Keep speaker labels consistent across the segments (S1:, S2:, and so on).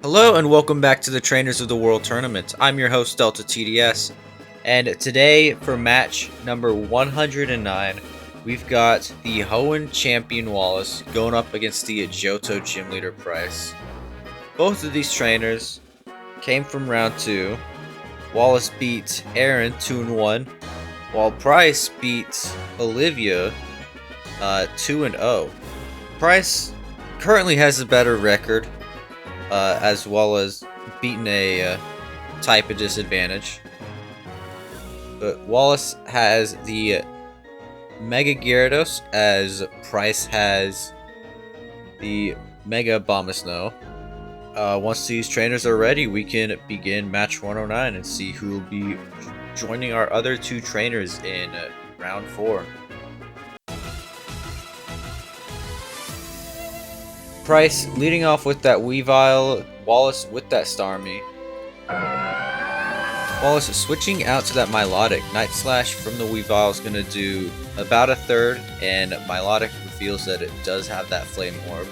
S1: Hello and welcome back to the Trainers of the World Tournament. I'm your host DeltaTDS, and today for match number 109, we've got the Hoenn champion Wallace going up against the Johto gym leader Pryce. Both of these trainers came from round 2. Wallace beat Aaron 2-1, while Pryce beat Olivia 2-0. Pryce currently has a better record, as well as beating a type of disadvantage. But Wallace has the Mega Gyarados, as Pryce has the Mega Abomasnow. Once these trainers are ready, we can begin match 109 and see who will be joining our other two trainers in round 4. Pryce leading off with that Weavile, Wallace with that Starmie. Wallace switching out to that Milotic. Night Slash from the Weavile is going to do about a third, and Milotic reveals that it does have that Flame Orb.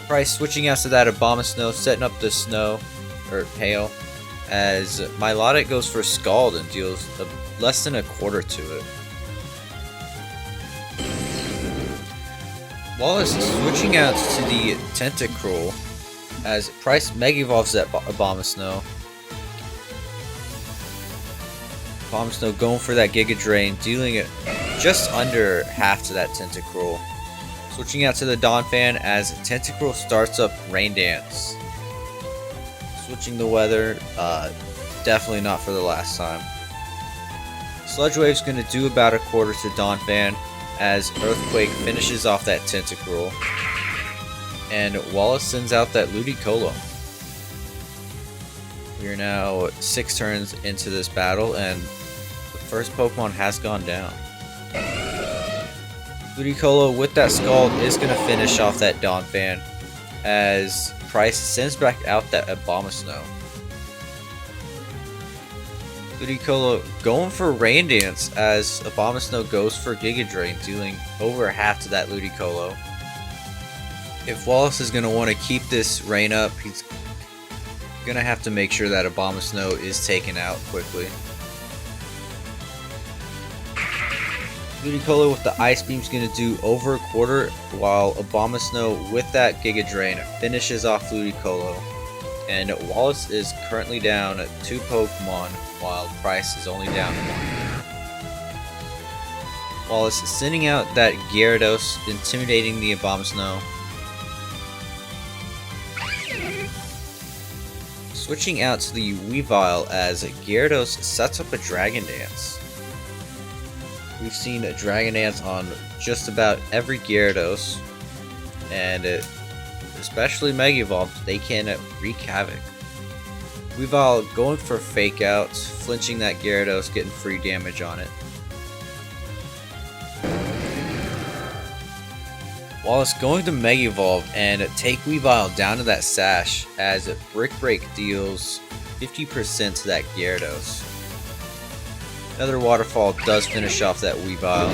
S1: Pryce switching out to that Abomasnow, setting up the Snow, or Hail, as Milotic goes for Scald and deals less than a quarter to it. Wallace switching out to the Tentacruel, as Pryce Mega Evolves that Abomasnow. Abomasnow going for that Giga Drain, dealing it just under half to that Tentacruel. Switching out to the Donphan as Tentacruel starts up Rain Dance. Switching the weather, definitely not for the last time. Sludge Wave's going to do about a quarter to Donphan as Earthquake finishes off that Tentacruel. And Wallace sends out that Ludicolo. We are now 6 turns into this battle, and the first Pokemon has gone down. Ludicolo with that Scald is going to finish off that Donphan, as Pryce sends back out that Abomasnow. Ludicolo going for Rain Dance, as Abomasnow goes for Giga Drain, dealing over half to that Ludicolo. If Wallace is going to want to keep this rain up, he's going to have to make sure that Abomasnow is taken out quickly. Ludicolo with the Ice Beam is going to do over a quarter, while Abomasnow with that Giga Drain finishes off Ludicolo. And Wallace is currently down 2 Pokemon, while Pryce is only down 1. Wallace sending out that Gyarados, intimidating the Abomasnow. Switching out to the Weavile as Gyarados sets up a Dragon Dance. We've seen a Dragon Dance on just about every Gyarados, and especially Mega Evolved, they can wreak havoc. Weavile going for Fake Out, flinching that Gyarados, getting free damage on it. Wallace going to Mega Evolve and take Weavile down to that Sash, as Brick Break deals 50% to that Gyarados. Another Waterfall does finish off that Weavile.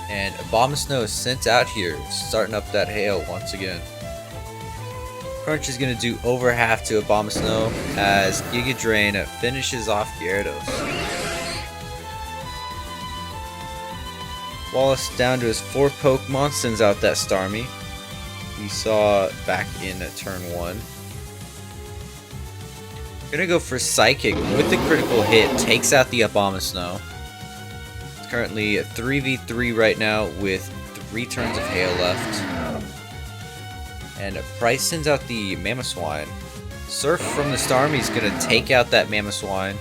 S1: And Abomasnow is sent out here, starting up that Hail once again. Crunch is going to do over half to Abomasnow, as Giga Drain finishes off Gyarados. Wallace down to his 4th Pokemon, sends out that Starmie we saw back in turn 1. Gonna go for Psychic with the critical hit, takes out the Abomasnow. It's currently 3v3 right now with 3 turns of Hail left. And Pryce sends out the Mamoswine. Surf from the Starmie is gonna take out that Mamoswine,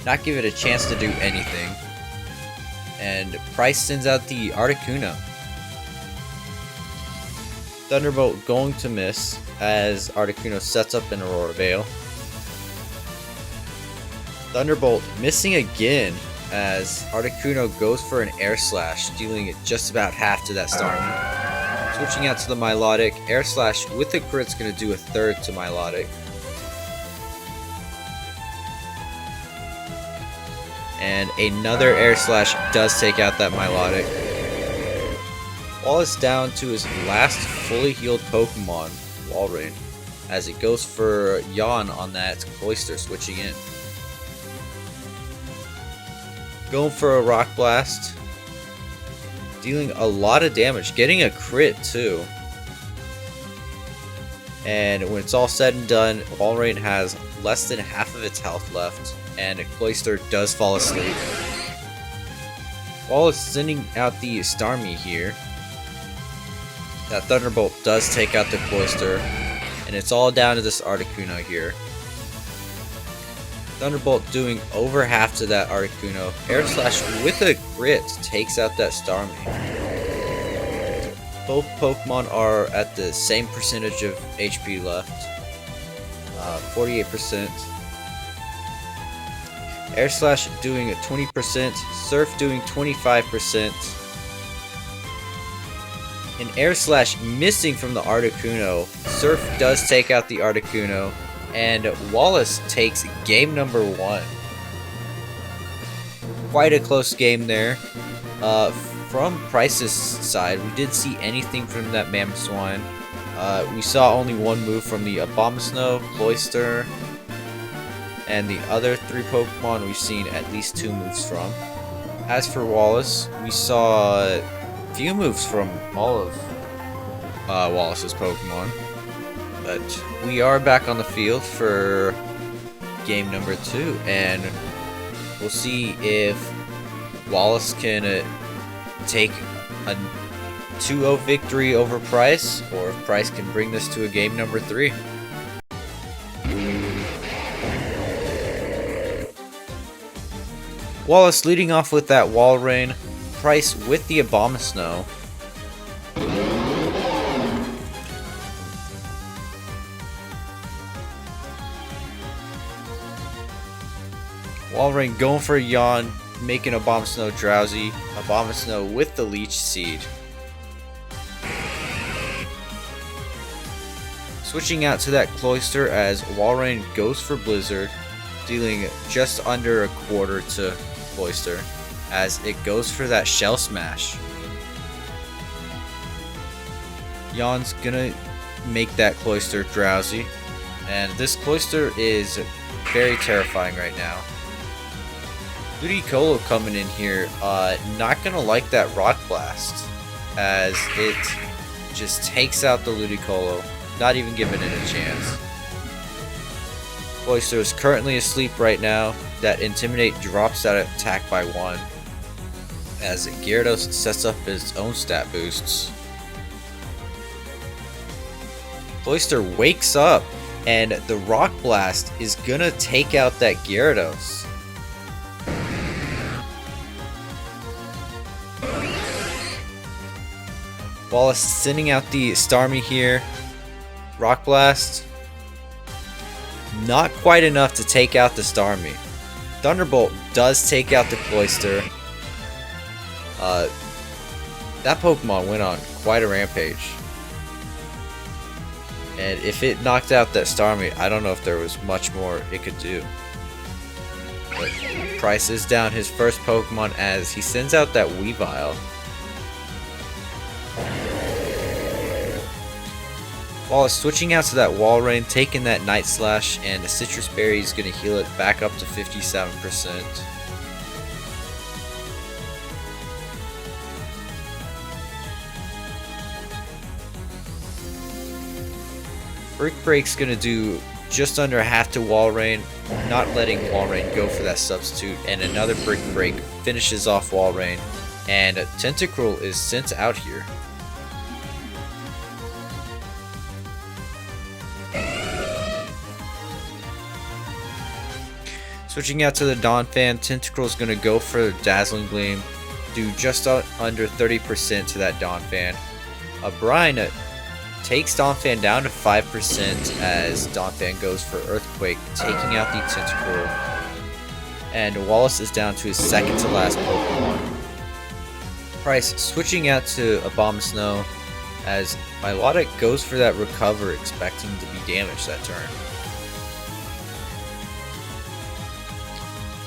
S1: not give it a chance to do anything. And Pryce sends out the Articuno. Thunderbolt going to miss, as Articuno sets up an Aurora Veil. Thunderbolt missing again, as Articuno goes for an Air Slash, dealing it just about half to that Starmie. Switching out to the Milotic, Air Slash with the crit's going to do a third to Milotic. And another Air Slash does take out that Milotic. Wallace down to his last fully healed Pokemon, Walrein, as it goes for Yawn on that Cloyster switching in. Going for a Rock Blast, dealing a lot of damage, getting a crit too. And when it's all said and done, Walrein has less than half of its health left, and Cloyster does fall asleep. Wallace sending out the Starmie here. That Thunderbolt does take out the Cloyster, and it's all down to this Articuno here. Thunderbolt doing over half to that Articuno. Air Slash with a crit takes out that Starmie. Both Pokemon are at the same percentage of HP left. 48%. Air Slash doing 20%. Surf doing 25%. And Air Slash missing from the Articuno. Surf does take out the Articuno. And Wallace takes game number 1. Quite a close game there. From Pryce's side, we didn't see anything from that Mamoswine. We saw only one move from the Abomasnow, Cloyster, and the other 3 Pokemon we've seen at least 2 moves from. As for Wallace, we saw a few moves from all of Wallace's Pokemon. But we are back on the field for game number 2, and we'll see if Wallace can take a 2-0 victory over Pryce, or if Pryce can bring this to a game number 3. Wallace leading off with that Walrein, Pryce with the Abomasnow. Walrein going for a Yawn, making Abomasnow drowsy. Abomasnow with the Leech Seed. Switching out to that Cloyster as Walrein goes for Blizzard, dealing just under a quarter to Cloyster as it goes for that Shell Smash. Yawn's gonna make that Cloyster drowsy, and this Cloyster is very terrifying right now. Ludicolo coming in here, not gonna like that Rock Blast, as it just takes out the Ludicolo, not even giving it a chance. Cloyster is currently asleep right now. That Intimidate drops that attack by 1, as Gyarados sets up his own stat boosts. Cloyster wakes up, and the Rock Blast is gonna take out that Gyarados. Wallace sending out the Starmie here. Rock Blast. Not quite enough to take out the Starmie. Thunderbolt does take out the Cloyster. That Pokemon went on quite a rampage. And if it knocked out that Starmie, I don't know if there was much more it could do. But Pryce is down his first Pokemon as he sends out that Weavile. Wallace switching out to that Walrein, taking that Night Slash, and the Citrus Berry is going to heal it back up to 57%. Brick Break's going to do just under half to Walrein, not letting Walrein go for that substitute, and another Brick Break finishes off Walrein, and Tentacruel is sent out here. Switching out to the Donphan, Tentacruel's going to go for Dazzling Gleam, do just under 30% to that Donphan. Brian takes Donphan down to 5% as Donphan goes for Earthquake, taking out the Tentacruel. And Wallace is down to his second to last Pokemon. Pryce switching out to Abomasnow as Milotic goes for that Recover, expecting to be damaged that turn.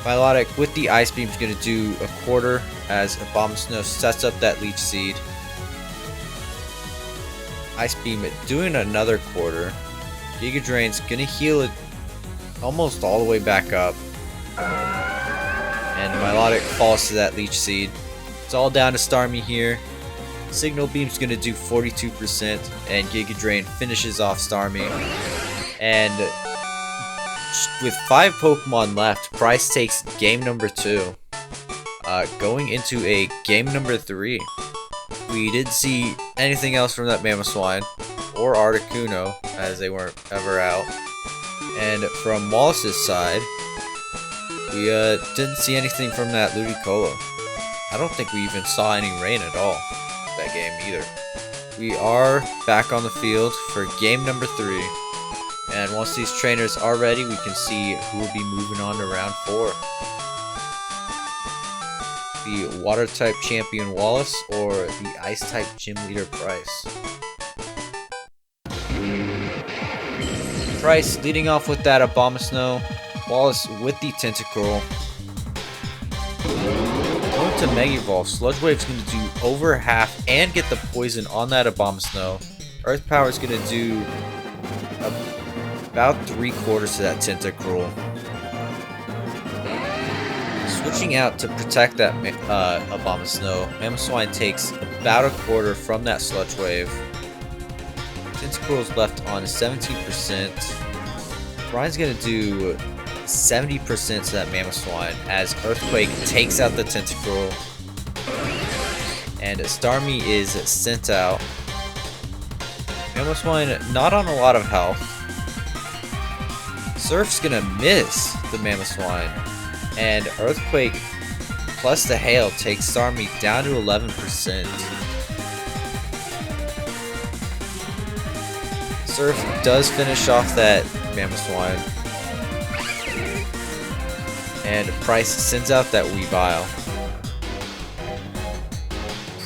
S1: Milotic with the Ice Beam is going to do a quarter as Abomasnow sets up that Leech Seed. Ice Beam doing another quarter. Giga Drain's gonna heal it almost all the way back up. And Milotic falls to that Leech Seed. It's all down to Starmie here. Signal Beam's gonna do 42%, and Giga Drain finishes off Starmie. And with 5 Pokemon left, Pryce takes game number 2. Going into a game number 3. We didn't see anything else from that Mamoswine or Articuno, as they weren't ever out. And from Wallace's side, we didn't see anything from that Ludicolo. I don't think we even saw any rain at all that game either. We are back on the field for game number 3. And once these trainers are ready, we can see who will be moving on to round 4. The Water type champion Wallace or the Ice type gym leader Pryce. Pryce leading off with that Abomasnow. Wallace with the Tentacruel. Going to Mega Evolve, Sludge Wave's going to do over half and get the poison on that Abomasnow. Earth Power is going to do about 3/4 to that Tentacruel. Switching out to protect that Abomasnow, Mamoswine takes about 1/4 from that Sludge Wave. Tentacruel's left on 17%. Brian's going to do 70% to that Mamoswine as Earthquake takes out the Tentacruel. And Starmie is sent out. Mamoswine not on a lot of health. Surf's gonna miss the Mamoswine. And Earthquake plus the Hail takes Starmie down to 11%. Surf does finish off that Mamoswine. And Pryce sends out that Weavile.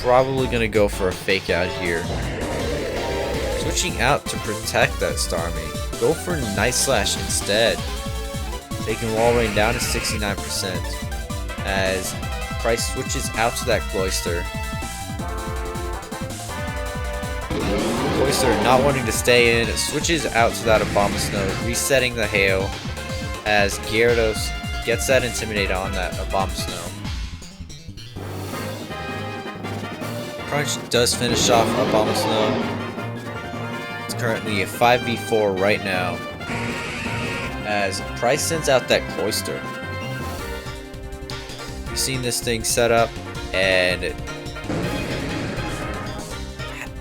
S1: Probably gonna go for a fake out here. Switching out to protect that Starmie. Go for Night Slash instead. Taking Wall Rain down to 69%. As Pryce switches out to that Cloyster. Cloyster not wanting to stay in, switches out to that Abomasnow, resetting the Hail. As Gyarados gets that Intimidate on that Abomasnow. Crunch does finish off Abomasnow. It's currently a 5v4 right now. As Pryce sends out that Cloyster. You've seen this thing set up, and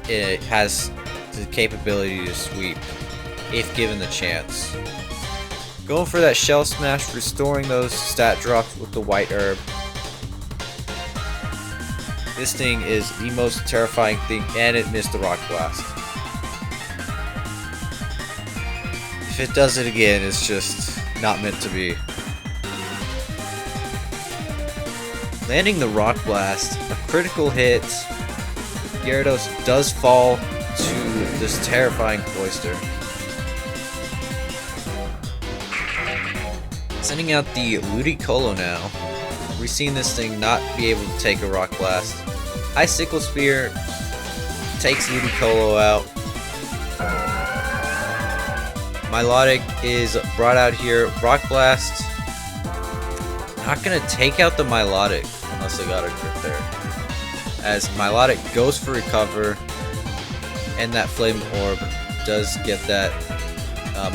S1: it has the capability to sweep if given the chance. Going for that Shell Smash, restoring those stat drops with the White Herb. This thing is the most terrifying thing, and it missed the Rock Blast. If it does it again, it's just not meant to be. Landing the Rock Blast, a critical hit. Gyarados does fall to this terrifying Cloyster. Sending out the Ludicolo now. We're seeing this thing not be able to take a Rock Blast. Icicle Spear takes Ludicolo out. Milotic is brought out here. Rock Blast. Not gonna take out the Milotic unless I got a crit there. As Milotic goes for recover, and that Flame Orb does get that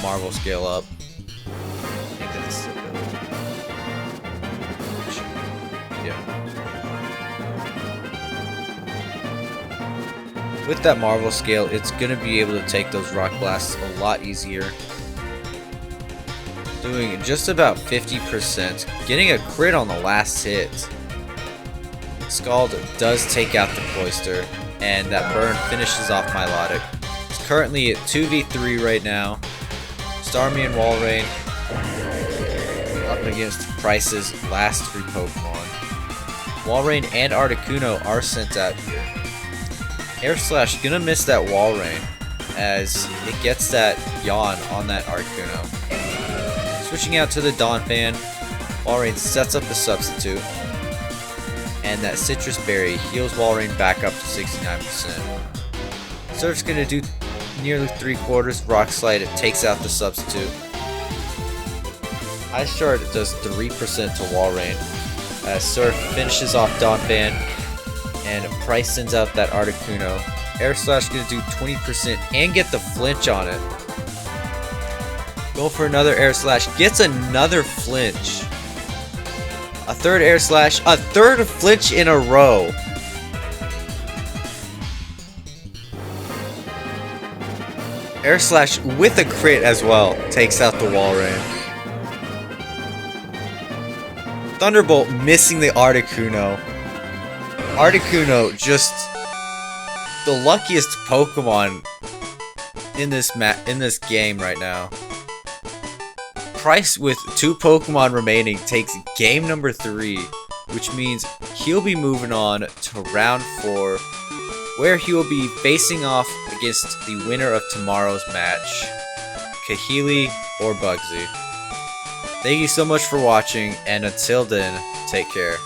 S1: Marvel Scale up. I think that's the ability. Yeah. With that Marvel Scale, it's gonna be able to take those Rock Blasts a lot easier. Doing just about 50%, getting a crit on the last hit. Scald does take out the Cloyster, and that burn finishes off Milotic. It's currently at 2v3 right now. Starmie and Walrein up against Pryce's last 3 Pokemon. Walrein and Articuno are sent out here. Air Slash gonna miss that Walrein as it gets that Yawn on that Articuno. Switching out to the Donphan, Walrein sets up the substitute, and that Citrus Berry heals Walrein back up to 69%. Surf's gonna do nearly 3/4. Rock Slide, it takes out the substitute. Ice Shard does 3% to Wall Rain. Surf finishes off Donphan, and Pryce sends out that Articuno. Air Slash gonna do 20% and get the flinch on it. Go for another Air Slash, gets another flinch. A third Air Slash, a third flinch in a row. Air Slash with a crit as well takes out the Wall Rain. Thunderbolt missing the Articuno. Articuno just the luckiest Pokemon in this game right now. Pryce with 2 Pokemon remaining takes game number 3, which means he'll be moving on to round 4, where he will be facing off against the winner of tomorrow's match, Kahili or Bugsy. Thank you so much for watching, and until then, take care.